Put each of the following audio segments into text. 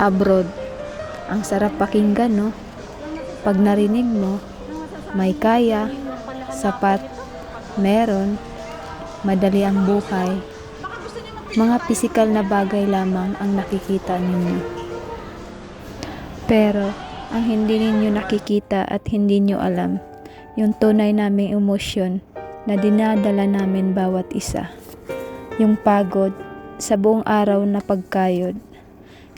Abroad. Ang sarap pakinggan, no? Pag narinig mo, may kaya, sapat, meron, madali ang buhay. Mga pisikal na bagay lamang ang nakikita ninyo. Pero, ang hindi ninyo nakikita at hindi nyo alam, yung tunay naming emosyon na dinadala namin bawat isa. Yung pagod sa buong araw na pagkayod.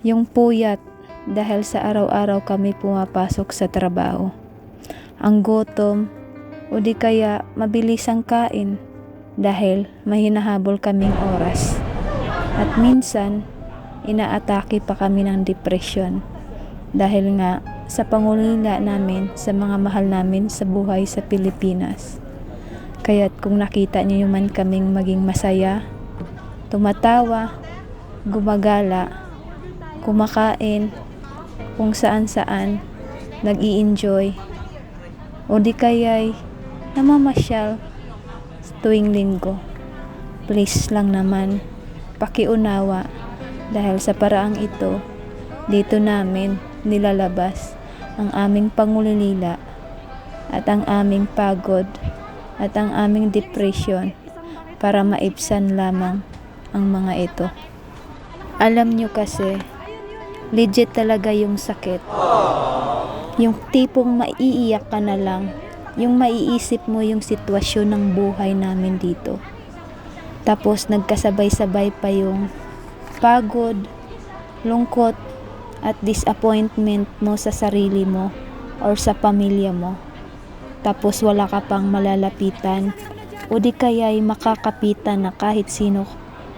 Yung puyat dahil sa araw-araw kami pumapasok sa trabaho. Ang gutom o di kaya mabilisang kain dahil may hinahabol kaming oras. At minsan, inaatake pa kami ng depresyon dahil nga sa pangulila namin sa mga mahal namin sa buhay sa Pilipinas. Kaya't kung nakita niyo man kaming maging masaya, tumatawa, gumagala, kumakain, kung saan-saan, nag-i-enjoy, o di kaya'y namamasyal tuwing linggo. Please lang naman, pakiunawa, dahil sa paraang ito, dito namin nilalabas ang aming pangulilila at ang aming pagod at ang aming depression para maibsan lamang ang mga ito. Alam nyo kasi, legit talaga yung sakit. Yung tipong maiiyak ka na lang, yung maiisip mo yung sitwasyon ng buhay namin dito. Tapos nagkasabay-sabay pa yung pagod, lungkot, at disappointment mo sa sarili mo or sa pamilya mo. Tapos wala ka pang malalapitan o di kaya'y makakapitan na kahit sino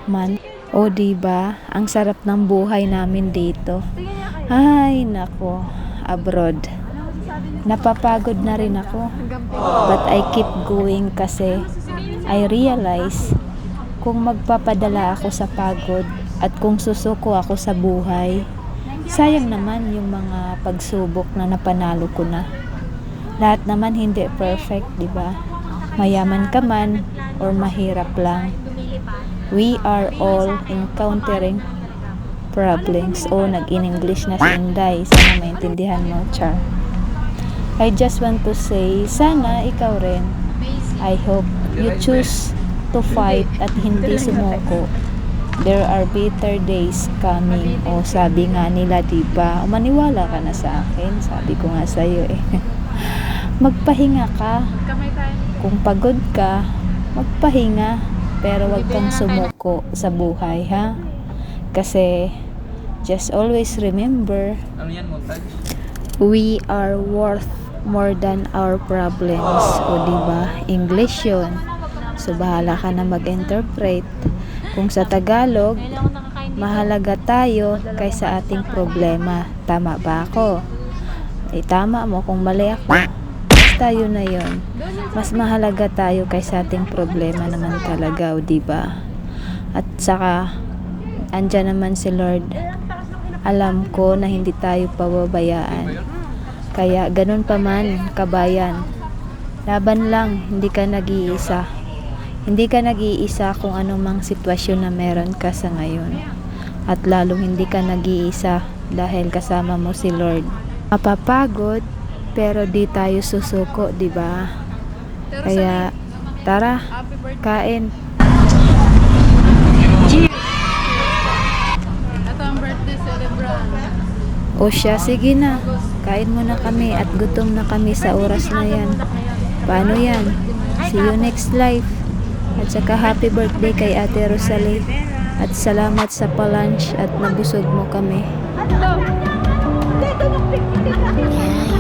man. O diba, ang sarap ng buhay namin dito. Ay, nako, abroad. Napapagod na rin ako. But I keep going kasi I realize kung magpapadala ako sa pagod at kung susuko ako sa buhay, sayang naman yung mga pagsubok na napanalo ko na. Lahat naman hindi perfect, diba? Mayaman ka man or mahirap lang. We are all encountering problems. O, nag-in-English na si Inday. Sana maintindihan mo, Char. I just want to say, sana ikaw rin. I hope you choose to fight at hindi sumuko. There are better days coming. O, sabi nga nila, diba? Maniwala ka na sa akin. Sabi ko nga sa'yo eh. Magpahinga ka. Kung pagod ka, magpahinga. Pero wag kang sumuko sa buhay, ha? Kasi, just always remember, we are worth more than our problems. O diba? English yun. So, bahala ka na mag-interpret. Kung sa Tagalog, mahalaga tayo kaysa ating problema. Tama ba ako? Eh, tama mo kung mali ako. Tayo na yon. Mas mahalaga tayo kaysa ating problema naman talaga, o diba? At saka andyan naman si Lord. Alam ko na hindi tayo pababayaan. Kaya ganun pa man, kabayan, laban lang, hindi ka nag-iisa. Hindi ka nag-iisa kung anumang sitwasyon na meron ka sa ngayon. At lalong hindi ka nag-iisa dahil kasama mo si Lord. Mapapagod, pero di tayo susuko, di ba? Kaya tara, kain. Ito ang birthday celebrant. O siya, sige na. Kain muna kami at gutom na kami sa oras na yan. Paano yan? See you next life. At saka happy birthday kay Ate Rosalie. At salamat sa palunch at nabusog mo kami. Ano? Dito ng picture.